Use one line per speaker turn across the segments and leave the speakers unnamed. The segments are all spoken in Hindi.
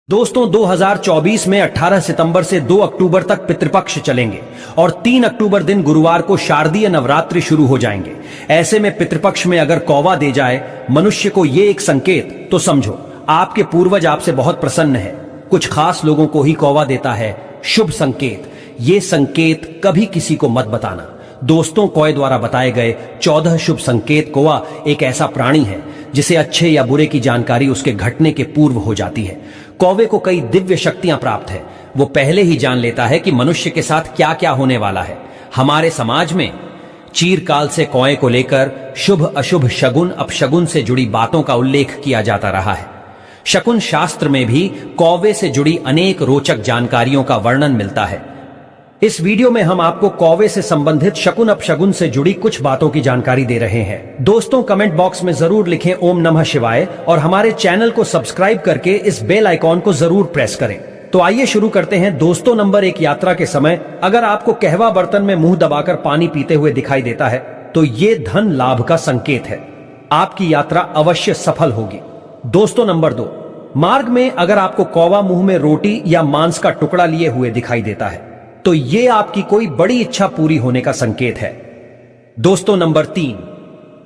दोस्तों 2024 में 18 सितंबर से 2 अक्टूबर तक पितृपक्ष चलेंगे और 3 अक्टूबर दिन गुरुवार को शारदीय नवरात्रि शुरू हो जाएंगे। ऐसे में पितृपक्ष में अगर कौवा दे जाए मनुष्य को ये एक संकेत, तो समझो आपके पूर्वज आपसे बहुत प्रसन्न है। कुछ खास लोगों को ही कौवा देता है शुभ संकेत। ये संकेत कभी किसी को मत बताना। दोस्तों कौवे द्वारा बताए गए 14 शुभ संकेत। कौवा एक ऐसा प्राणी है जिसे अच्छे या बुरे की जानकारी उसके घटने के पूर्व हो जाती है। कौवे को कई दिव्य शक्तियां प्राप्त है। वो पहले ही जान लेता है कि मनुष्य के साथ क्या क्या होने वाला है। हमारे समाज में चीरकाल से कौवे को लेकर शुभ अशुभ शगुन अपशगुन से जुड़ी बातों का उल्लेख किया जाता रहा है। शकुन शास्त्र में भी कौवे से जुड़ी अनेक रोचक जानकारियों का वर्णन मिलता है। इस वीडियो में हम आपको कौवे से संबंधित शकुन अपशगुन से जुड़ी कुछ बातों की जानकारी दे रहे हैं। दोस्तों कमेंट बॉक्स में जरूर लिखें ओम नमः शिवाय और हमारे चैनल को सब्सक्राइब करके इस बेल आइकॉन को जरूर प्रेस करें। तो आइए शुरू करते हैं। दोस्तों नंबर 1, यात्रा के समय अगर आपको कहवा बर्तन में मुंह दबाकर पानी पीते हुए दिखाई देता है तो ये धन लाभ का संकेत है। आपकी यात्रा अवश्य सफल होगी। दोस्तों नंबर 2, मार्ग में अगर आपको कौवा मुंह में रोटी या मांस का टुकड़ा लिए हुए दिखाई देता है तो ये आपकी कोई बड़ी इच्छा पूरी होने का संकेत है। दोस्तों नंबर 3,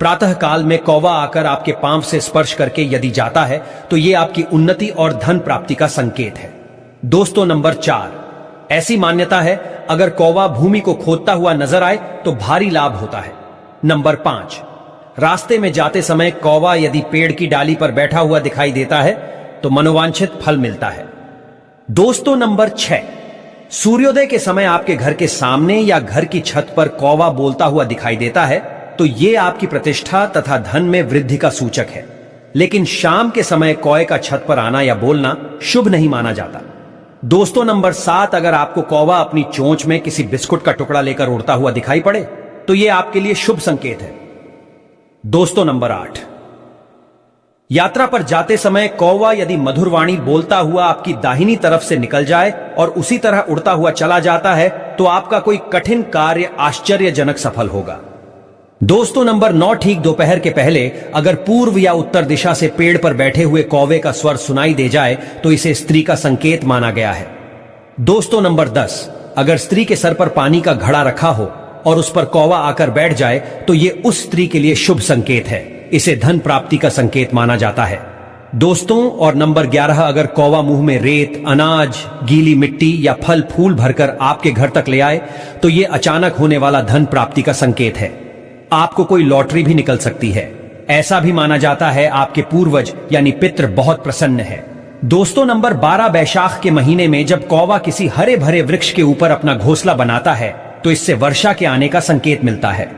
प्रातः काल में कौवा आकर आपके पांव से स्पर्श करके यदि जाता है तो ये आपकी उन्नति और धन प्राप्ति का संकेत है। दोस्तों नंबर 4, ऐसी मान्यता है अगर कौवा भूमि को खोदता हुआ नजर आए तो भारी लाभ होता है। नंबर 5, रास्ते में जाते समय कौवा यदि पेड़ की डाली पर बैठा हुआ दिखाई देता है तो मनोवांछित फल मिलता है। दोस्तों नंबर 6, सूर्योदय के समय आपके घर के सामने या घर की छत पर कौवा बोलता हुआ दिखाई देता है तो यह आपकी प्रतिष्ठा तथा धन में वृद्धि का सूचक है। लेकिन शाम के समय कौवे का छत पर आना या बोलना शुभ नहीं माना जाता। दोस्तों नंबर 7, अगर आपको कौवा अपनी चोंच में किसी बिस्कुट का टुकड़ा लेकर उड़ता हुआ दिखाई पड़े तो यह आपके लिए शुभ संकेत है। दोस्तों नंबर 8, यात्रा पर जाते समय कौवा यदि मधुर वाणी बोलता हुआ आपकी दाहिनी तरफ से निकल जाए और उसी तरह उड़ता हुआ चला जाता है तो आपका कोई कठिन कार्य आश्चर्यजनक सफल होगा। दोस्तों नंबर 9, ठीक दोपहर के पहले अगर पूर्व या उत्तर दिशा से पेड़ पर बैठे हुए कौवे का स्वर सुनाई दे जाए तो इसे स्त्री का संकेत माना गया है। दोस्तों नंबर 10, अगर स्त्री के सर पर पानी का घड़ा रखा हो और उस पर कौवा आकर बैठ जाए तो यह उस स्त्री के लिए शुभ संकेत है। इसे धन प्राप्ति का संकेत माना जाता है। दोस्तों और नंबर 11, अगर कौवा मुंह में रेत, अनाज, गीली मिट्टी या फल फूल भरकर आपके घर तक ले आए तो यह अचानक होने वाला धन प्राप्ति का संकेत है। आपको कोई लॉटरी भी निकल सकती है। ऐसा भी माना जाता है आपके पूर्वज यानी पितृ बहुत प्रसन्न है। दोस्तों नंबर 12, बैशाख के महीने में जब कौवा किसी हरे भरे वृक्ष के ऊपर अपना घोंसला बनाता है तो इससे वर्षा के आने का संकेत मिलता है।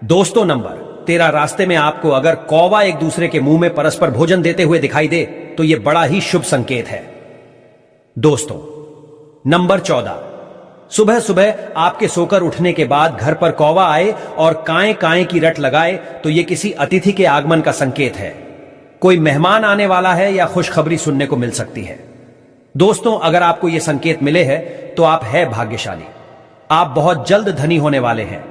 दोस्तों नंबर 13, रास्ते में आपको अगर कौवा एक दूसरे के मुंह में परस्पर भोजन देते हुए दिखाई दे तो यह बड़ा ही शुभ संकेत है। दोस्तों नंबर 14, सुबह सुबह आपके सोकर उठने के बाद घर पर कौवा आए और काएं काएं की रट लगाए तो यह किसी अतिथि के आगमन का संकेत है। कोई मेहमान आने वाला है या खुशखबरी सुनने को मिल सकती है। दोस्तों अगर आपको यह संकेत मिले हैं तो आप है भाग्यशाली। आप बहुत जल्द धनी होने वाले हैं।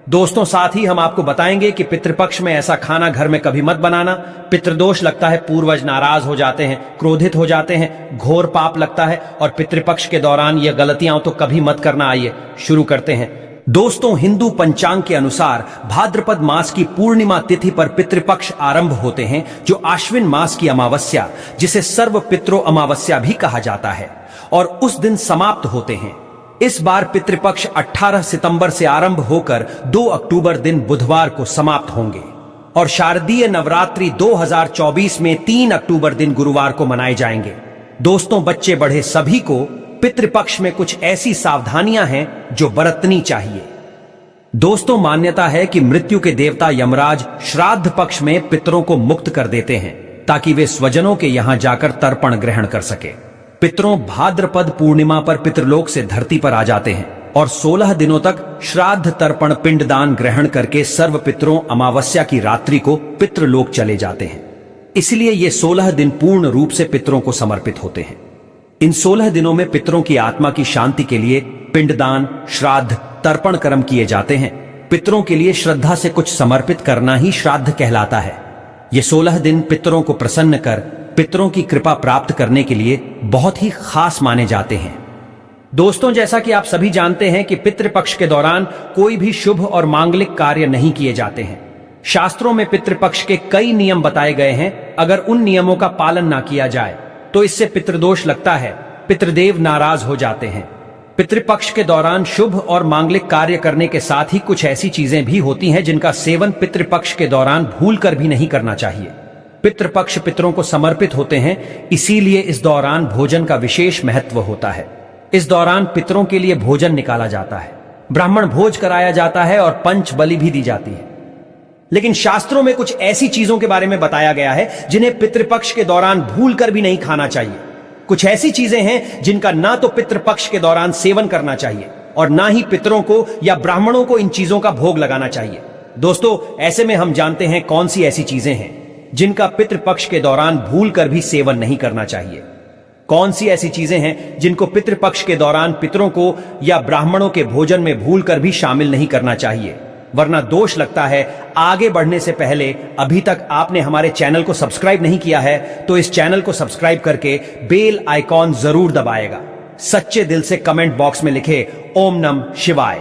दोस्तों साथ ही हम आपको बताएंगे कि पितृपक्ष में ऐसा खाना घर में कभी मत बनाना। पितृदोष लगता है, पूर्वज नाराज हो जाते हैं, क्रोधित हो जाते हैं, घोर पाप लगता है और पितृपक्ष के दौरान ये गलतियां तो कभी मत करना। आइए शुरू करते हैं। दोस्तों हिंदू पंचांग के अनुसार भाद्रपद मास की पूर्णिमा तिथि पर पितृपक्ष आरंभ होते हैं जो आश्विन मास की अमावस्या, जिसे सर्व पितरो अमावस्या भी कहा जाता है, और उस दिन समाप्त होते हैं। इस बार पितृपक्ष 18 सितंबर से आरंभ होकर 2 अक्टूबर दिन बुधवार को समाप्त होंगे और शारदीय नवरात्रि 2024 में 3 अक्टूबर दिन गुरुवार को मनाए जाएंगे। दोस्तों बच्चे बड़े सभी को पितृपक्ष में कुछ ऐसी सावधानियां हैं जो बरतनी चाहिए। दोस्तों मान्यता है कि मृत्यु के देवता यमराज श्राद्ध पक्ष में पितरों को मुक्त कर देते हैं ताकि वे स्वजनों के यहां जाकर तर्पण ग्रहण कर सके। पितरों भाद्रपद पूर्णिमा पर पितृलोक से धरती पर आ जाते हैं और 16 दिनों तक श्राद्ध तर्पण पिंडदान ग्रहण करके सर्व पितरों अमावस्या की रात्रि को पितृलोक चले जाते हैं। इसलिए ये 16 दिन पूर्ण रूप से पितरों को समर्पित होते हैं। इन 16 दिनों में पितरों की आत्मा की शांति के लिए पिंडदान, श्राद्ध, तर्पण कर्म किए जाते हैं। पितरों के लिए श्रद्धा से कुछ समर्पित करना ही श्राद्ध कहलाता है। ये 16 दिन पितरों को प्रसन्न कर पितरों की कृपा प्राप्त करने के लिए बहुत ही खास माने जाते हैं। दोस्तों, जैसा कि आप सभी जानते हैं कि पितृपक्ष के दौरान कोई भी शुभ और मांगलिक कार्य नहीं किए जाते हैं। शास्त्रों में पितृपक्ष के कई नियम बताए गए हैं। अगर उन नियमों का पालन ना किया जाए तो इससे पितृदोष लगता है, पितृदेव नाराज हो जाते हैं। पितृपक्ष के दौरान शुभ और मांगलिक कार्य करने के साथ ही कुछ ऐसी चीजें भी होती हैं जिनका सेवन पितृपक्ष के दौरान भूलकर भी नहीं करना चाहिए। पितृपक्ष पितरों को समर्पित होते हैं, इसीलिए इस दौरान भोजन का विशेष महत्व होता है। इस दौरान पितरों के लिए भोजन निकाला जाता है, ब्राह्मण भोज कराया जाता है और पंच बलि भी दी जाती है। लेकिन शास्त्रों में कुछ ऐसी चीजों के बारे में बताया गया है जिन्हें पितृपक्ष के दौरान भूलकर भी नहीं खाना चाहिए। कुछ ऐसी चीजें हैं जिनका ना तो पितृपक्ष के दौरान सेवन करना चाहिए और ना ही पितरों को या ब्राह्मणों को इन चीजों का भोग लगाना चाहिए। दोस्तों, ऐसे में हम जानते हैं कौन सी ऐसी चीजें हैं जिनका पितृपक्ष के दौरान भूलकर भी सेवन नहीं करना चाहिए। कौन सी ऐसी चीजें हैं जिनको पितृपक्ष के दौरान पितरों को या ब्राह्मणों के भोजन में भूलकर भी शामिल नहीं करना चाहिए, वरना दोष लगता है। आगे बढ़ने से पहले अभी तक आपने हमारे चैनल को सब्सक्राइब नहीं किया है तो इस चैनल को सब्सक्राइब करके बेल आइकॉन जरूर दबाएगा। सच्चे दिल से कमेंट बॉक्स में लिखे ओम नम शिवाय।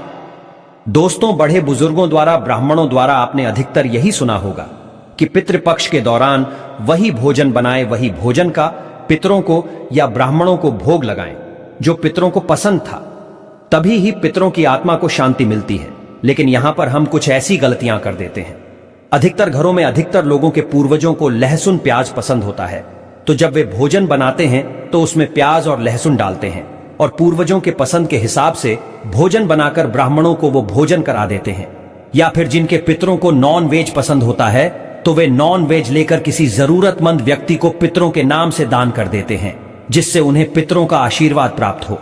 दोस्तों, बड़े बुजुर्गों द्वारा, ब्राह्मणों द्वारा आपने अधिकतर यही सुना होगा कि पितृपक्ष के दौरान वही भोजन बनाए, वही भोजन का पितरों को या ब्राह्मणों को भोग लगाएं जो पितरों को पसंद था, तभी ही पितरों की आत्मा को शांति मिलती है। लेकिन यहां पर हम कुछ ऐसी गलतियां कर देते हैं। अधिकतर घरों में अधिकतर लोगों के पूर्वजों को लहसुन प्याज पसंद होता है, तो जब वे भोजन बनाते हैं तो उसमें प्याज और लहसुन डालते हैं और पूर्वजों के पसंद के हिसाब से भोजन बनाकर ब्राह्मणों को वो भोजन करा देते हैं। या फिर जिनके पितरों को नॉन वेज पसंद होता है तो वे नॉन वेज लेकर किसी जरूरतमंद व्यक्ति को पितरों के नाम से दान कर देते हैं, जिससे उन्हें पितरों का आशीर्वाद प्राप्त हो।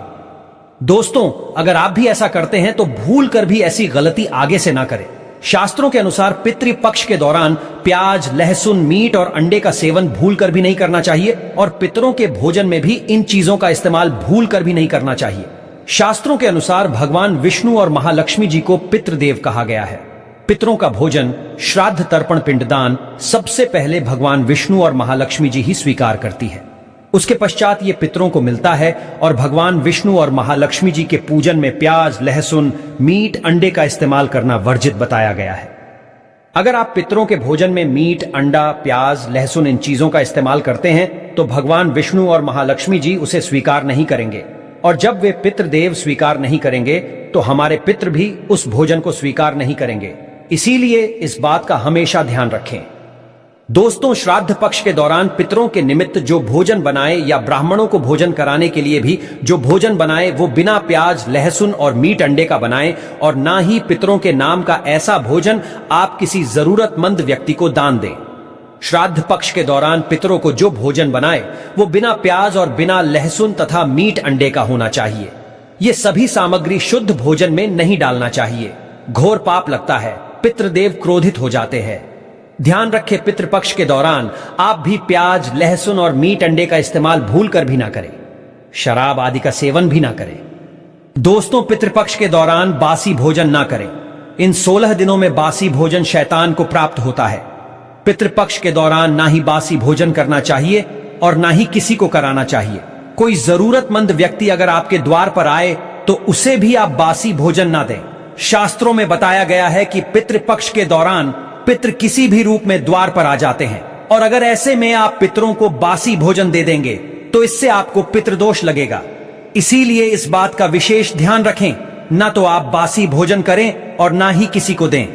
दोस्तों, अगर आप भी ऐसा करते हैं तो भूल कर भी ऐसी गलती आगे से ना करें। शास्त्रों के अनुसार पितृपक्ष के दौरान प्याज, लहसुन, मीट और अंडे का सेवन भूल कर भी नहीं करना चाहिए और पितरों के भोजन में भी इन चीजों का इस्तेमाल भूल कर भी नहीं करना चाहिए। शास्त्रों के अनुसार भगवान विष्णु और महालक्ष्मी जी को पितृदेव कहा गया है। पितरों का भोजन, श्राद्ध, तर्पण, पिंडदान सबसे पहले भगवान विष्णु और महालक्ष्मी जी ही स्वीकार करती है। उसके पश्चात ये पितरों को मिलता है और भगवान विष्णु और महालक्ष्मी जी के पूजन में प्याज, लहसुन, मीट, अंडे का इस्तेमाल करना वर्जित बताया गया है। अगर आप पितरों के भोजन में मीट, अंडा, प्याज, लहसुन इन चीजों का इस्तेमाल करते हैं तो भगवान विष्णु और महालक्ष्मी जी उसे स्वीकार नहीं करेंगे और जब वे पितृदेव स्वीकार नहीं करेंगे तो हमारे पितृ भी उस भोजन को स्वीकार नहीं करेंगे। इसीलिए इस बात का हमेशा ध्यान रखें। दोस्तों, श्राद्ध पक्ष के दौरान पितरों के निमित्त जो भोजन बनाए या ब्राह्मणों को भोजन कराने के लिए भी जो भोजन बनाए वो बिना प्याज, लहसुन और मीट, अंडे का बनाए और ना ही पितरों के नाम का ऐसा भोजन आप किसी जरूरतमंद व्यक्ति को दान दें। श्राद्ध पक्ष के दौरान पितरों को जो भोजन बनाए वो बिना प्याज और बिना लहसुन तथा मीट, अंडे का होना चाहिए। ये सभी सामग्री शुद्ध भोजन में नहीं डालना चाहिए। घोर पाप लगता है, पितृदेव क्रोधित हो जाते हैं। ध्यान रखें, पितृपक्ष के दौरान आप भी प्याज, लहसुन और मीट, अंडे का इस्तेमाल भूल कर भी ना करें। शराब आदि का सेवन भी ना करें। दोस्तों, पितृपक्ष के दौरान बासी भोजन ना करें। इन 16 दिनों में बासी भोजन शैतान को प्राप्त होता है। पितृपक्ष के दौरान ना ही बासी भोजन करना चाहिए और ना ही किसी को कराना चाहिए। कोई जरूरतमंद व्यक्ति अगर आपके द्वार पर आए तो उसे भी आप बासी भोजन ना दें। शास्त्रों में बताया गया है कि पितृपक्ष के दौरान पितृ किसी भी रूप में द्वार पर आ जाते हैं और अगर ऐसे में आप पितरों को बासी भोजन दे देंगे तो इससे आपको पितृदोष लगेगा। इसीलिए इस बात का विशेष ध्यान रखें, ना तो आप बासी भोजन करें और ना ही किसी को दें।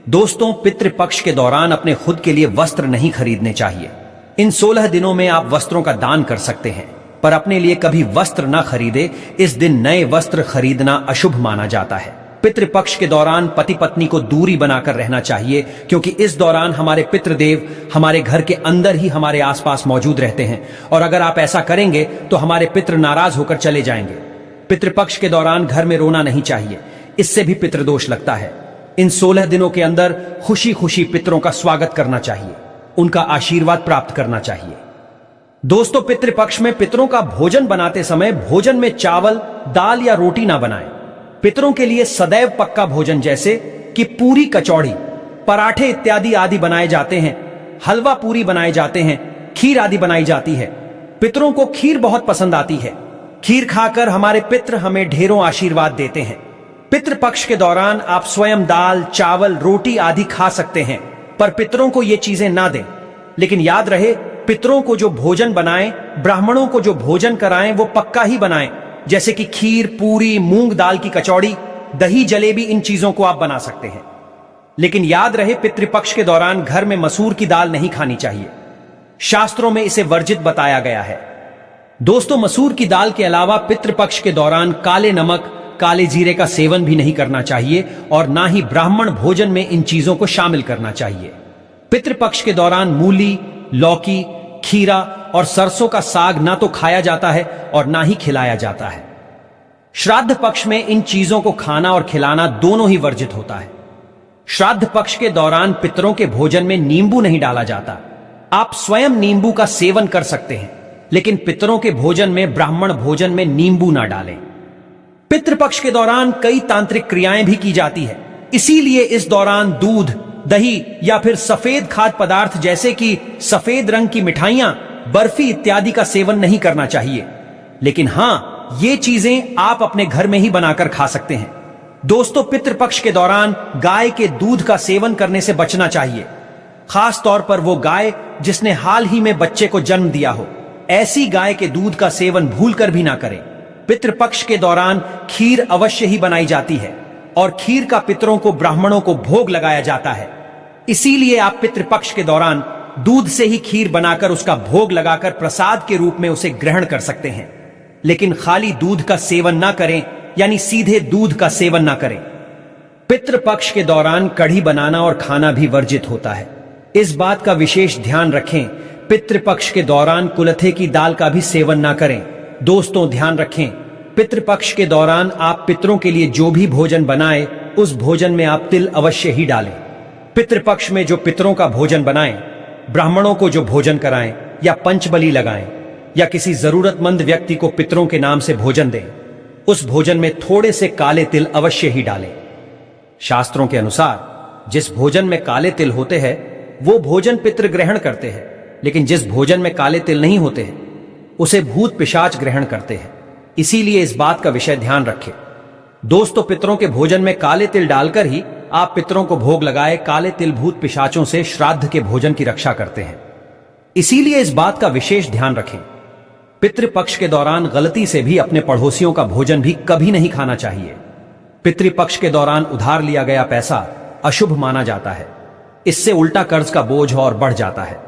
दोस्तों, पितृपक्ष के दौरान अपने खुद के लिए वस्त्र नहीं खरीदने चाहिए। इन 16 दिनों में आप वस्त्रों का दान कर सकते हैं, पर अपने लिए कभी वस्त्र ना खरीदे। इस दिन नए वस्त्र खरीदना अशुभ माना जाता है। पितृपक्ष के दौरान पति पत्नी को दूरी बनाकर रहना चाहिए, क्योंकि इस दौरान हमारे पितृदेव हमारे घर के अंदर ही हमारे आसपास मौजूद रहते हैं और अगर आप ऐसा करेंगे तो हमारे पितृ नाराज होकर चले जाएंगे। पितृपक्ष के दौरान घर में रोना नहीं चाहिए, इससे भी पितृदोष लगता है। इन 16 दिनों के अंदर खुशी खुशी पितरों का स्वागत करना चाहिए, उनका आशीर्वाद प्राप्त करना चाहिए। दोस्तों, पितृपक्ष में पितरों का भोजन बनाते समय भोजन में चावल, दाल या रोटी ना बनाएं। पितरों के लिए सदैव पक्का भोजन जैसे कि पूरी, कचौड़ी, पराठे इत्यादि आदि बनाए जाते हैं। हलवा पूरी बनाए जाते हैं, खीर आदि बनाई जाती है। पितरों को खीर बहुत पसंद आती है। खीर खाकर हमारे पितृ हमें ढेरों आशीर्वाद देते हैं। पितृपक्ष के दौरान आप स्वयं दाल, चावल, रोटी आदि खा सकते हैं, पर पितरों को ये चीजें ना दें। लेकिन याद रहे, पितरों को जो भोजन बनाएं, ब्राह्मणों को जो भोजन कराएं, वो पक्का ही बनाएं। जैसे कि खीर, पूरी, मूंग दाल की कचौड़ी, दही, जलेबी, इन चीजों को आप बना सकते हैं। लेकिन याद रहे, पितृपक्ष के दौरान घर में मसूर की दाल नहीं खानी चाहिए। शास्त्रों में इसे वर्जित बताया गया है। दोस्तों, मसूर की दाल के अलावा पितृपक्ष के दौरान काले नमक, काले जीरे का सेवन भी नहीं करना चाहिए और ना ही ब्राह्मण भोजन में इन चीजों को शामिल करना चाहिए। पितृपक्ष के दौरान मूली, लौकी, खीरा और सरसों का साग ना तो खाया जाता है और ना ही खिलाया जाता है। श्राद्ध पक्ष में इन चीजों को खाना और खिलाना दोनों ही वर्जित होता है। श्राद्ध पक्ष के दौरान पितरों के भोजन में नींबू नहीं डाला जाता। आप स्वयं नींबू का सेवन कर सकते हैं, लेकिन पितरों के भोजन में, ब्राह्मण भोजन में नींबू ना डालें। पितृपक्ष के दौरान कई तांत्रिक क्रियाएं भी की जाती है, इसीलिए इस दौरान दूध, दही या फिर सफेद खाद्य पदार्थ जैसे कि सफेद रंग की मिठाइयां, बर्फी इत्यादि का सेवन नहीं करना चाहिए। लेकिन हां, ये चीजें आप अपने घर में ही बनाकर खा सकते हैं। दोस्तों, पितृपक्ष के दौरान गाय के दूध का सेवन करने से बचना चाहिए, खास तौर पर वो गाय जिसने हाल ही में बच्चे को जन्म दिया हो। ऐसी गाय के दूध का सेवन भूलकर भी ना करें। पितृपक्ष के दौरान खीर अवश्य ही बनाई जाती है और खीर का पितरों को, ब्राह्मणों को भोग लगाया जाता है। इसीलिए आप पितृपक्ष के दौरान दूध से ही खीर बनाकर उसका भोग लगाकर प्रसाद के रूप में उसे ग्रहण कर सकते हैं। लेकिन खाली दूध का सेवन ना करें, यानी सीधे दूध का सेवन ना करें। पितृपक्ष के दौरान कढ़ी बनाना और खाना भी वर्जित होता है। इस बात का विशेष ध्यान रखें। पितृपक्ष के दौरान कुलथे की दाल का भी सेवन ना करें। दोस्तों, ध्यान रखें, पितृपक्ष के दौरान आप पितरों के लिए जो भी भोजन बनाएं, उस भोजन में आप तिल अवश्य ही डालें। पितृपक्ष में जो पितरों का भोजन बनाएं, ब्राह्मणों को जो भोजन कराएं या पंचबली लगाएं या किसी जरूरतमंद व्यक्ति को पितरों के नाम से भोजन दें, उस भोजन में थोड़े से काले तिल अवश्य ही डालें। शास्त्रों के अनुसार जिस भोजन में काले तिल होते हैं वो भोजन पितृ ग्रहण करते हैं, लेकिन जिस भोजन में काले तिल नहीं होते हैं उसे भूत पिशाच ग्रहण करते हैं। इसीलिए इस बात का विषय ध्यान रखें। दोस्तों, पितरों के भोजन में काले तिल डालकर ही आप पितरों को भोग लगाए। काले तिल भूत पिशाचों से, श्राद्ध के भोजन की रक्षा करते हैं। इसीलिए इस बात का विशेष ध्यान रखें। पितृपक्ष के दौरान गलती से भी अपने पड़ोसियों का भोजन भी कभी नहीं खाना चाहिए। पितृपक्ष के दौरान उधार लिया गया पैसा अशुभ माना जाता है। इससे उल्टा कर्ज का बोझ और बढ़ जाता है।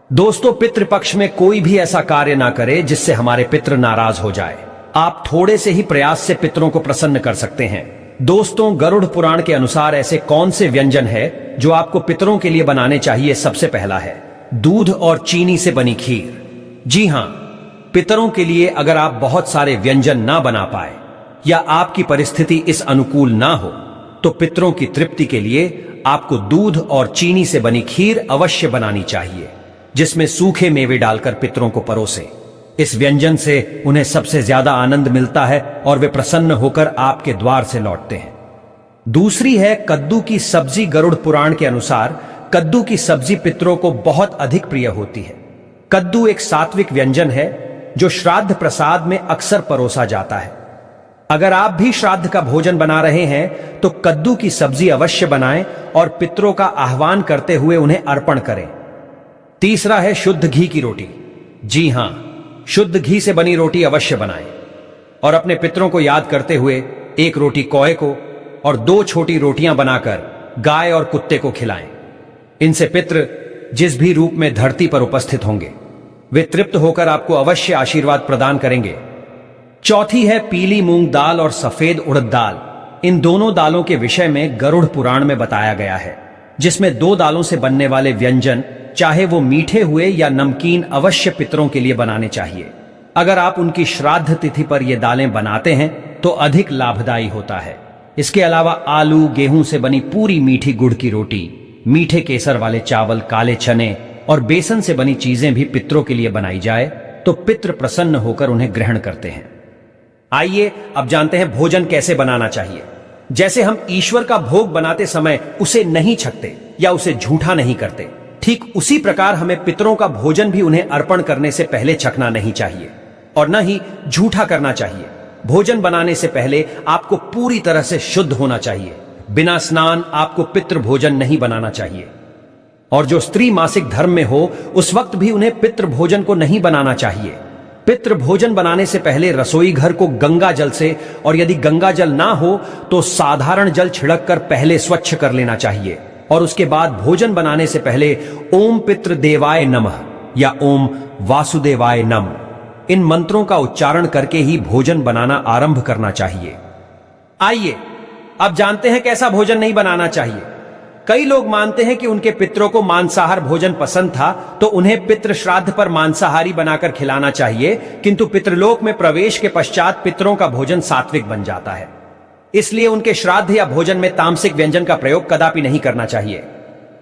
दोस्तों, पितृपक्ष में कोई भी ऐसा कार्य ना करे जिससे हमारे पितृ नाराज हो जाए। आप थोड़े से ही प्रयास से पितरों को प्रसन्न कर सकते हैं। दोस्तों, गरुड़ पुराण के अनुसार ऐसे कौन से व्यंजन है जो आपको पितरों के लिए बनाने चाहिए? सबसे पहला है दूध और चीनी से बनी खीर। जी हां, पितरों के लिए अगर आप बहुत सारे व्यंजन ना बना पाए या आपकी परिस्थिति इस अनुकूल ना हो, तो पितरों की तृप्ति के लिए आपको दूध और चीनी से बनी खीर अवश्य बनानी चाहिए, जिसमें सूखे मेवे डालकर पितरों को परोसें। इस व्यंजन से उन्हें सबसे ज्यादा आनंद मिलता है और वे प्रसन्न होकर आपके द्वार से लौटते हैं। दूसरी है कद्दू की सब्जी। गरुड़ पुराण के अनुसार कद्दू की सब्जी पितरों को बहुत अधिक प्रिय होती है। कद्दू एक सात्विक व्यंजन है जो श्राद्ध प्रसाद में अक्सर परोसा जाता है। अगर आप भी श्राद्ध का भोजन बना रहे हैं तो कद्दू की सब्जी अवश्य बनाएं और पितरों का आह्वान करते हुए उन्हें अर्पण करें। तीसरा है शुद्ध घी की रोटी। जी हां, शुद्ध घी से बनी रोटी अवश्य बनाएं और अपने पितरों को याद करते हुए एक रोटी कौए को और 2 छोटी रोटियां बनाकर गाय और कुत्ते को खिलाएं। इनसे पितृ जिस भी रूप में धरती पर उपस्थित होंगे वे तृप्त होकर आपको अवश्य आशीर्वाद प्रदान करेंगे। चौथी है पीली मूंग दाल और सफेद उड़द दाल। इन दोनों दालों के विषय में गरुड़ पुराण में बताया गया है, जिसमें 2 दालों से बनने वाले व्यंजन, चाहे वो मीठे हुए या नमकीन, अवश्य पितरों के लिए बनाने चाहिए। अगर आप उनकी श्राद्ध तिथि पर ये दालें बनाते हैं तो अधिक लाभदायी होता है। इसके अलावा आलू, गेहूं से बनी पूरी मीठी गुड़ की रोटी, मीठे केसर वाले चावल, काले चने और बेसन से बनी चीजें भी पितरों के लिए बनाई जाए तो पितृ प्रसन्न होकर उन्हें ग्रहण करते हैं। आइए अब जानते हैं भोजन कैसे बनाना चाहिए। जैसे हम ईश्वर का भोग बनाते समय उसे नहीं छकते या उसे झूठा नहीं करते, ठीक ठीक उसी प्रकार हमें पितरों का भोजन भी उन्हें अर्पण करने से पहले चखना नहीं चाहिए और न ही झूठा करना चाहिए। भोजन बनाने से पहले आपको पूरी तरह से शुद्ध होना चाहिए। बिना स्नान आपको पितृ भोजन नहीं बनाना चाहिए। और जो स्त्री मासिक धर्म में हो उस वक्त भी उन्हें पितृ भोजन को नहीं बनाना चाहिए। पितृ भोजन बनाने से पहले रसोई घर को गंगा जल से, और यदि गंगा जल ना हो तो साधारण जल छिड़क कर पहले स्वच्छ कर लेना चाहिए। और उसके बाद भोजन बनाने से पहले ओम पितृ देवाय नमः या ओम वासुदेवाय नम इन मंत्रों का उच्चारण करके ही भोजन बनाना आरंभ करना चाहिए। आइए अब जानते हैं कैसा भोजन नहीं बनाना चाहिए। कई लोग मानते हैं कि उनके पितरों को मांसाहार भोजन पसंद था तो उन्हें पितृ श्राद्ध पर मांसाहारी बनाकर खिलाना चाहिए, किंतु पितृलोक में प्रवेश के पश्चात पितरों का भोजन सात्विक बन जाता है। इसलिए उनके श्राद्ध या भोजन में तामसिक व्यंजन का प्रयोग कदापि नहीं करना चाहिए।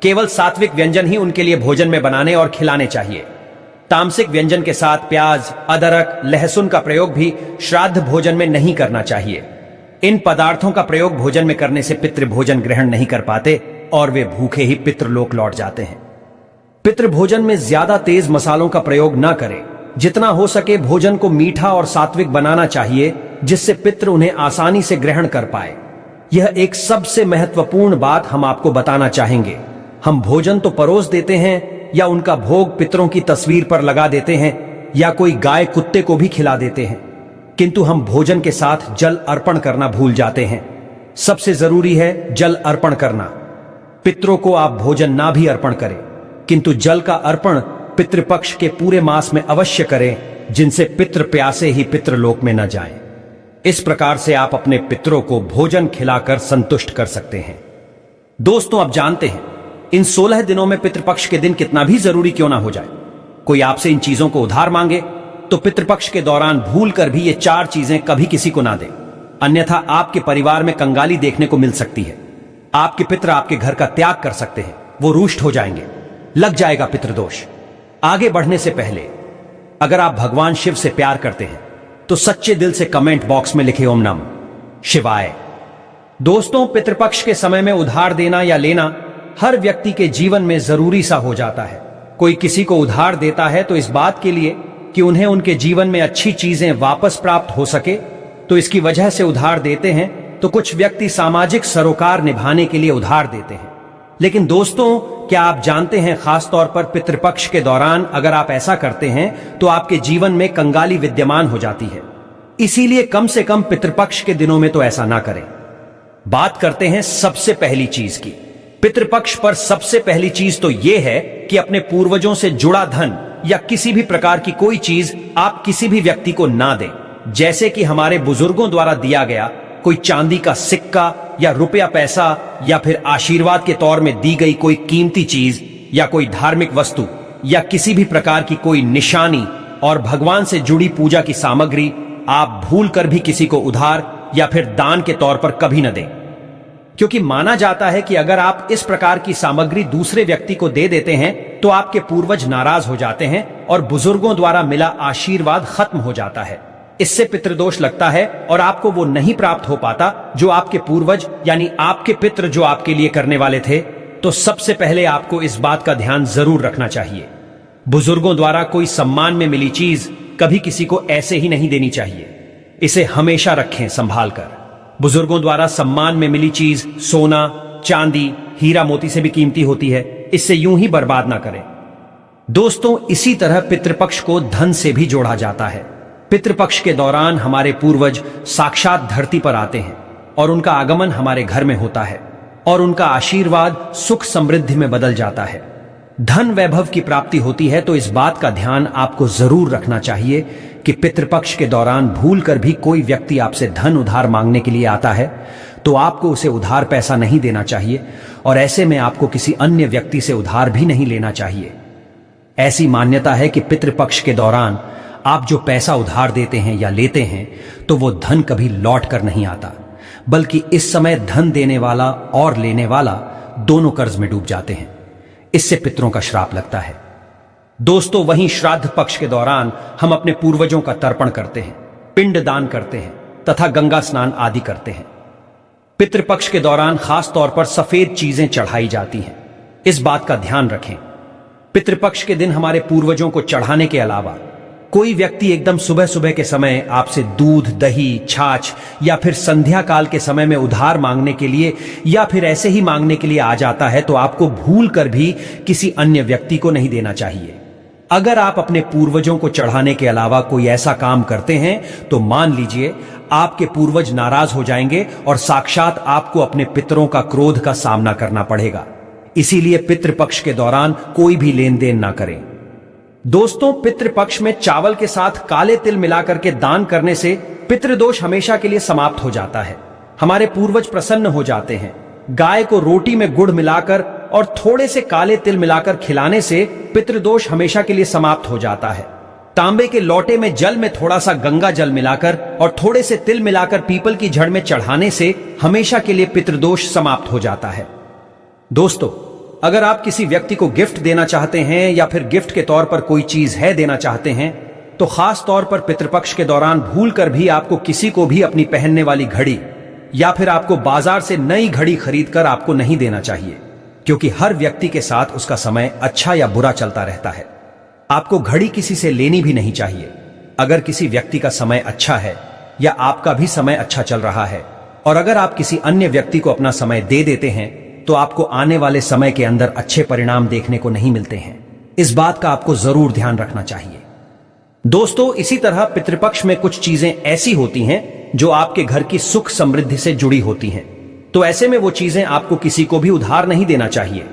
केवल सात्विक व्यंजन ही उनके लिए भोजन में बनाने और खिलाने चाहिए। तामसिक व्यंजन के साथ प्याज, अदरक, लहसुन का प्रयोग भी श्राद्ध भोजन में नहीं करना चाहिए। इन पदार्थों का प्रयोग भोजन में करने से पितृ भोजन ग्रहण नहीं कर पाते और वे भूखे ही पितृलोक लौट जाते हैं। पितृ भोजन में ज्यादा तेज मसालों का प्रयोग न करें। जितना हो सके भोजन को मीठा और सात्विक बनाना चाहिए, जिससे पितृ उन्हें आसानी से ग्रहण कर पाए। यह एक सबसे महत्वपूर्ण बात हम आपको बताना चाहेंगे। हम भोजन तो परोस देते हैं या उनका भोग पितरों की तस्वीर पर लगा देते हैं या कोई गाय कुत्ते को भी खिला देते हैं, किंतु हम भोजन के साथ जल अर्पण करना भूल जाते हैं। सबसे जरूरी है जल अर्पण करना। पितरों को आप भोजन ना भी अर्पण करें, किंतु जल का अर्पण पितृपक्ष के पूरे मास में अवश्य करें, जिनसे पितृ प्यासे ही पितृलोक में न जाएं। इस प्रकार से आप अपने पितरों को भोजन खिलाकर संतुष्ट कर सकते हैं। दोस्तों, आप जानते हैं इन 16 दिनों में पितृपक्ष के दिन कितना भी जरूरी क्यों ना हो जाए, कोई आपसे इन चीजों को उधार मांगे तो पितृपक्ष के दौरान भूल कर भी ये 4 चीजें कभी किसी को ना दें, अन्यथा आपके परिवार में कंगाली देखने को मिल सकती है। आपके पितृ आपके घर का त्याग कर सकते हैं, वो रुष्ट हो जाएंगे, लग जाएगा पितृदोष। आगे बढ़ने से पहले अगर आप भगवान शिव से प्यार करते हैं तो सच्चे दिल से कमेंट बॉक्स में लिखे ओम नमः शिवाय। दोस्तों, पितृपक्ष के समय में उधार देना या लेना हर व्यक्ति के जीवन में जरूरी सा हो जाता है। कोई किसी को उधार देता है तो इस बात के लिए कि उन्हें उनके जीवन में अच्छी चीजें वापस प्राप्त हो सके, तो इसकी वजह से उधार देते हैं। तो कुछ व्यक्ति सामाजिक सरोकार निभाने के लिए उधार देते हैं। लेकिन दोस्तों, क्या आप जानते हैं खास तौर पर पितृपक्ष के दौरान अगर आप ऐसा करते हैं तो आपके जीवन में कंगाली विद्यमान हो जाती है। इसीलिए कम से कम पितृपक्ष के दिनों में तो ऐसा ना करें। बात करते हैं सबसे पहली चीज की। पितृपक्ष पर सबसे पहली चीज तो यह है कि अपने पूर्वजों से जुड़ा धन या किसी भी प्रकार की कोई चीज आप किसी भी व्यक्ति को ना दें। जैसे कि हमारे बुजुर्गों द्वारा दिया गया कोई चांदी का सिक्का या रुपया पैसा, या फिर आशीर्वाद के तौर में दी गई कोई कीमती चीज या कोई धार्मिक वस्तु, या किसी भी प्रकार की कोई निशानी और भगवान से जुड़ी पूजा की सामग्री आप भूल कर भी किसी को उधार या फिर दान के तौर पर कभी न दें। क्योंकि माना जाता है कि अगर आप इस प्रकार की सामग्री दूसरे व्यक्ति को दे देते हैं तो आपके पूर्वज नाराज हो जाते हैं और बुजुर्गों द्वारा मिला आशीर्वाद खत्म हो जाता है। इससे पितृदोष लगता है और आपको वो नहीं प्राप्त हो पाता जो आपके पूर्वज यानी आपके पितृ जो आपके लिए करने वाले थे। तो सबसे पहले आपको इस बात का ध्यान जरूर रखना चाहिए, बुजुर्गों द्वारा कोई सम्मान में मिली चीज कभी किसी को ऐसे ही नहीं देनी चाहिए। इसे हमेशा रखें संभाल कर। बुजुर्गों द्वारा सम्मान में मिली चीज सोना, चांदी, हीरा मोती से भी कीमती होती है, इससे यूं ही बर्बाद ना करें। दोस्तों, इसी तरह पितृपक्ष को धन से भी जोड़ा जाता है। पितृपक्ष के दौरान हमारे पूर्वज साक्षात धरती पर आते हैं और उनका आगमन हमारे घर में होता है और उनका आशीर्वाद सुख समृद्धि में बदल जाता है। धन वैभव की प्राप्ति होती है। तो इस बात का ध्यान आपको जरूर रखना चाहिए कि पितृपक्ष के दौरान भूल कर भी कोई व्यक्ति आपसे धन उधार मांगने के लिए आता है तो आपको उसे उधार पैसा नहीं देना चाहिए, और ऐसे में आपको किसी अन्य व्यक्ति से उधार भी नहीं लेना चाहिए। ऐसी मान्यता है कि पितृपक्ष के दौरान आप जो पैसा उधार देते हैं या लेते हैं तो वो धन कभी लौट कर नहीं आता, बल्कि इस समय धन देने वाला और लेने वाला दोनों कर्ज में डूब जाते हैं। इससे पितरों का श्राप लगता है। दोस्तों, वहीं श्राद्ध पक्ष के दौरान हम अपने पूर्वजों का तर्पण करते हैं, पिंड दान करते हैं तथा गंगा स्नान आदि करते हैं। पितृपक्ष के दौरान खास तौर पर सफेद चीजें चढ़ाई जाती हैं। इस बात का ध्यान रखें। पितृपक्ष के दिन हमारे पूर्वजों को चढ़ाने के अलावा कोई व्यक्ति एकदम सुबह सुबह के समय आपसे दूध, दही, छाछ या फिर संध्या काल के समय में उधार मांगने के लिए या फिर ऐसे ही मांगने के लिए आ जाता है तो आपको भूल कर भी किसी अन्य व्यक्ति को नहीं देना चाहिए। अगर आप अपने पूर्वजों को चढ़ाने के अलावा कोई ऐसा काम करते हैं तो मान लीजिए आपके पूर्वज नाराज हो जाएंगे और साक्षात आपको अपने पितरों का क्रोध का सामना करना पड़ेगा। इसीलिए पितृपक्ष के दौरान कोई भी लेन देन ना करें। दोस्तों, पितृपक्ष में चावल के साथ काले तिल मिलाकर के दान करने से पितृदोष हमेशा के लिए समाप्त हो जाता है। हमारे पूर्वज प्रसन्न हो जाते हैं। गाय को रोटी में गुड़ मिलाकर और थोड़े से काले तिल मिलाकर खिलाने से पितृदोष हमेशा के लिए समाप्त हो जाता है। तांबे के लोटे में जल में थोड़ा सा गंगा जल मिलाकर और थोड़े से तिल मिलाकर पीपल की जड़ में चढ़ाने से हमेशा के लिए पितृदोष समाप्त हो जाता है। दोस्तों, अगर आप किसी व्यक्ति को गिफ्ट देना चाहते हैं या फिर गिफ्ट के तौर पर कोई चीज है देना चाहते हैं तो खास तौर पर पितृपक्ष के दौरान भूल कर भी आपको किसी को भी अपनी पहनने वाली घड़ी या फिर आपको बाजार से नई घड़ी खरीदकर आपको नहीं देना चाहिए, क्योंकि हर व्यक्ति के साथ उसका समय अच्छा या बुरा चलता रहता है। आपको घड़ी किसी से लेनी भी नहीं चाहिए। अगर किसी व्यक्ति का समय अच्छा है या आपका भी समय अच्छा चल रहा है और अगर आप किसी अन्य व्यक्ति को अपना समय दे देते हैं तो आपको आने वाले समय के अंदर अच्छे परिणाम देखने को नहीं मिलते हैं। इस बात का आपको जरूर ध्यान रखना चाहिए। दोस्तों, इसी तरह पितृपक्ष में कुछ चीजें ऐसी होती हैं जो आपके घर की सुख समृद्धि से जुड़ी होती हैं, तो ऐसे में वो चीजें आपको किसी को भी उधार नहीं देना चाहिए,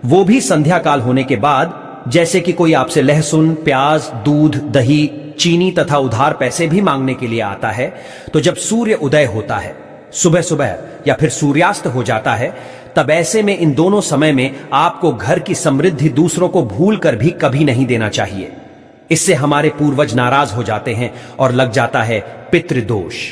वो भी संध्या काल होने के बाद। जैसे कि कोई आपसे लहसुन, प्याज, दूध, दही, चीनी तथा उधार पैसे भी मांगने के लिए आता है तो जब सूर्य उदय होता है सुबह सुबह या फिर सूर्यास्त हो जाता है, तब ऐसे में इन दोनों समय में आपको घर की समृद्धि दूसरों को भूल कर भी कभी नहीं देना चाहिए। इससे हमारे पूर्वज नाराज हो जाते हैं और लग जाता है पितृदोष।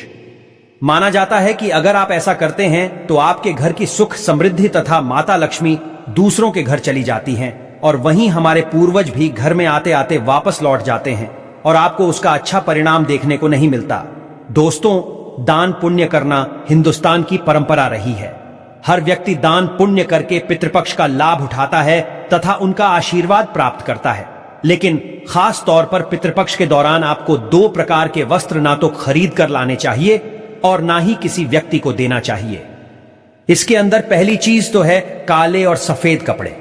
माना जाता है कि अगर आप ऐसा करते हैं तो आपके घर की सुख समृद्धि तथा माता लक्ष्मी दूसरों के घर चली जाती हैं और वहीं हमारे पूर्वज भी घर में आते आते वापस लौट जाते हैं और आपको उसका अच्छा परिणाम देखने को नहीं मिलता। दोस्तों, दान पुण्य करना हिंदुस्तान की परंपरा रही है। हर व्यक्ति दान पुण्य करके पितृपक्ष का लाभ उठाता है तथा उनका आशीर्वाद प्राप्त करता है। लेकिन खास तौर पर पितृपक्ष के दौरान आपको 2 प्रकार के वस्त्र ना तो खरीद कर लाने चाहिए और ना ही किसी व्यक्ति को देना चाहिए। इसके अंदर पहली चीज तो है काले और सफेद कपड़े।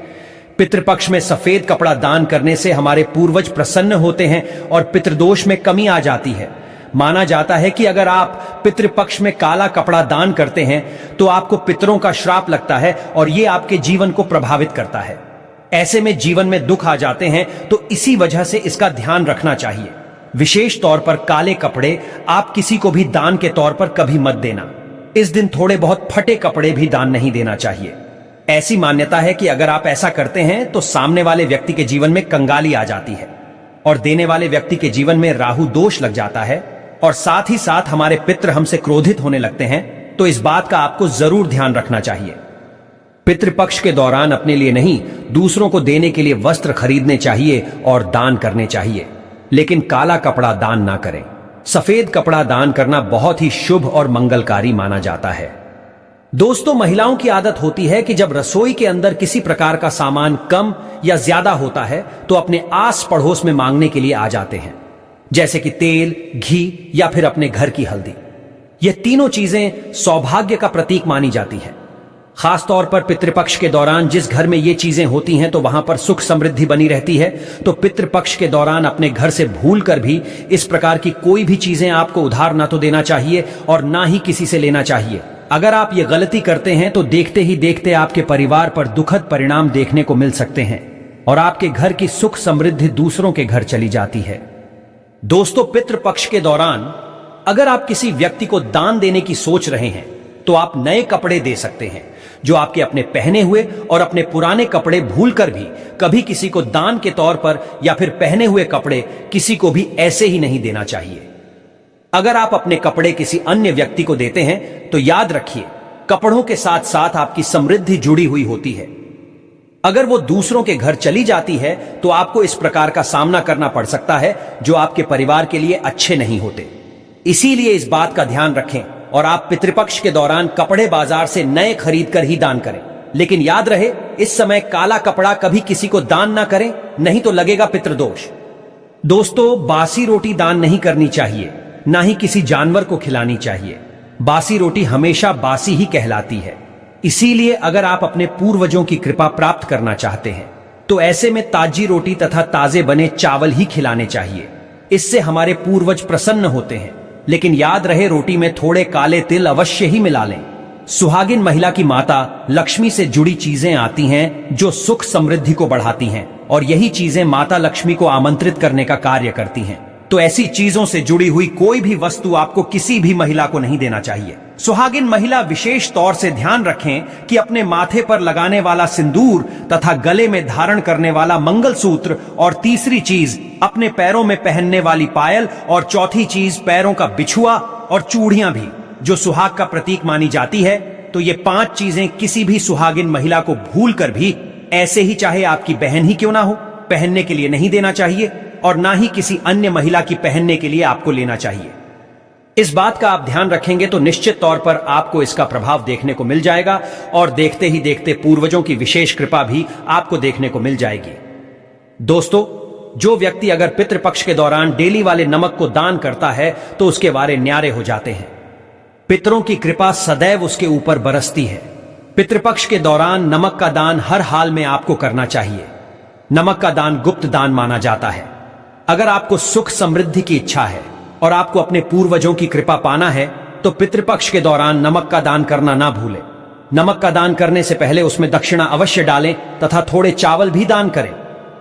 पितृपक्ष में सफेद कपड़ा दान करने से हमारे पूर्वज प्रसन्न होते हैं और पितृदोष में कमी आ जाती है। माना जाता है कि अगर आप पितृपक्ष में काला कपड़ा दान करते हैं तो आपको पितरों का श्राप लगता है और यह आपके जीवन को प्रभावित करता है। ऐसे में जीवन में दुख आ जाते हैं, तो इसी वजह से इसका ध्यान रखना चाहिए। विशेष तौर पर काले कपड़े आप किसी को भी दान के तौर पर कभी मत देना। इस दिन थोड़े बहुत फटे कपड़े भी दान नहीं देना चाहिए। ऐसी मान्यता है कि अगर आप ऐसा करते हैं तो सामने वाले व्यक्ति के जीवन में कंगाली आ जाती है और देने वाले व्यक्ति के जीवन में राहु दोष लग जाता है और साथ ही साथ हमारे पितृ हमसे क्रोधित होने लगते हैं। तो इस बात का आपको जरूर ध्यान रखना चाहिए। पितृपक्ष के दौरान अपने लिए नहीं, दूसरों को देने के लिए वस्त्र खरीदने चाहिए और दान करने चाहिए, लेकिन काला कपड़ा दान ना करें। सफेद कपड़ा दान करना बहुत ही शुभ और मंगलकारी माना जाता है। दोस्तों, महिलाओं की आदत होती है कि जब रसोई के अंदर किसी प्रकार का सामान कम या ज्यादा होता है तो अपने आस पड़ोस में मांगने के लिए आ जाते हैं, जैसे कि तेल, घी या फिर अपने घर की हल्दी। ये तीनों चीजें सौभाग्य का प्रतीक मानी जाती है। खास तौर पर पितृपक्ष के दौरान जिस घर में ये चीजें होती हैं तो वहां पर सुख समृद्धि बनी रहती है। तो पितृपक्ष के दौरान अपने घर से भूल कर भी इस प्रकार की कोई भी चीजें आपको उधार ना तो देना चाहिए और ना ही किसी से लेना चाहिए। अगर आप ये गलती करते हैं तो देखते ही देखते आपके परिवार पर दुखद परिणाम देखने को मिल सकते हैं और आपके घर की सुख समृद्धि दूसरों के घर चली जाती है। दोस्तों, पितृपक्ष के दौरान अगर आप किसी व्यक्ति को दान देने की सोच रहे हैं तो आप नए कपड़े दे सकते हैं, जो आपके अपने पहने हुए और अपने पुराने कपड़े भूलकर भी कभी किसी को दान के तौर पर या फिर पहने हुए कपड़े किसी को भी ऐसे ही नहीं देना चाहिए। अगर आप अपने कपड़े किसी अन्य व्यक्ति को देते हैं तो याद रखिए, कपड़ों के साथ साथ आपकी समृद्धि जुड़ी हुई होती है। अगर वो दूसरों के घर चली जाती है तो आपको इस प्रकार का सामना करना पड़ सकता है जो आपके परिवार के लिए अच्छे नहीं होते। इसीलिए इस बात का ध्यान रखें और आप पितृपक्ष के दौरान कपड़े बाजार से नए खरीद कर ही दान करें। लेकिन याद रहे, इस समय काला कपड़ा कभी किसी को दान ना करें, नहीं तो लगेगा पितृदोष। दोस्तों, बासी रोटी दान नहीं करनी चाहिए, ना ही किसी जानवर को खिलानी चाहिए। बासी रोटी हमेशा बासी ही कहलाती है। इसीलिए अगर आप अपने पूर्वजों की कृपा प्राप्त करना चाहते हैं तो ऐसे में ताजी रोटी तथा ताजे बने चावल ही खिलाने चाहिए। इससे हमारे पूर्वज प्रसन्न होते हैं। लेकिन याद रहे, रोटी में थोड़े काले तिल अवश्य ही मिला लें। सुहागिन महिला की माता लक्ष्मी से जुड़ी चीजें आती हैं जो सुख समृद्धि को बढ़ाती हैं, और यही चीजें माता लक्ष्मी को आमंत्रित करने का कार्य करती हैं। तो ऐसी चीजों से जुड़ी हुई कोई भी वस्तु आपको किसी भी महिला को नहीं देना चाहिए। सुहागिन महिला विशेष तौर से ध्यान रखें कि अपने माथे पर लगाने वाला सिंदूर तथा गले में धारण करने वाला मंगलसूत्र, और तीसरी चीज अपने पैरों में पहनने वाली पायल, और चौथी चीज पैरों का बिछुआ और चूड़ियां भी, जो सुहाग का प्रतीक मानी जाती है। तो ये 5 चीजें किसी भी सुहागिन महिला को भूल कर भी, ऐसे ही चाहे आपकी बहन ही क्यों ना हो, पहनने के लिए नहीं देना चाहिए, और ना ही किसी अन्य महिला की पहनने के लिए आपको लेना चाहिए। इस बात का आप ध्यान रखेंगे तो निश्चित तौर पर आपको इसका प्रभाव देखने को मिल जाएगा, और देखते ही देखते पूर्वजों की विशेष कृपा भी आपको देखने को मिल जाएगी। दोस्तों, जो व्यक्ति अगर पितृपक्ष के दौरान डेली वाले नमक को दान करता है तो उसके वारे न्यारे हो जाते हैं। पितरों की कृपा सदैव उसके ऊपर बरसती है। पितृपक्ष के दौरान नमक का दान हर हाल में आपको करना चाहिए। नमक का दान गुप्त दान माना जाता है। अगर आपको सुख समृद्धि की इच्छा है और आपको अपने पूर्वजों की कृपा पाना है तो पितृपक्ष के दौरान नमक का दान करना ना भूलें। नमक का दान करने से पहले उसमें दक्षिणा अवश्य डालें तथा थोड़े चावल भी दान करें।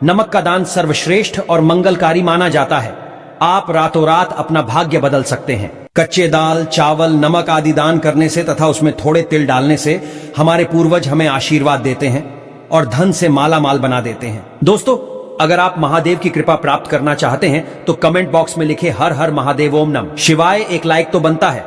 नमक का दान सर्वश्रेष्ठ और मंगलकारी माना जाता है। आप रातों रात अपना भाग्य बदल सकते हैं। कच्चे दाल, चावल, नमक आदि दान करने से तथा उसमें थोड़े तिल डालने से हमारे पूर्वज हमें आशीर्वाद देते हैं और धन से माला माल बना देते हैं। दोस्तों, अगर आप महादेव की कृपा प्राप्त करना चाहते हैं तो कमेंट बॉक्स में लिखे हर हर महादेव ओम नमः शिवाय एक लाइक तो बनता है।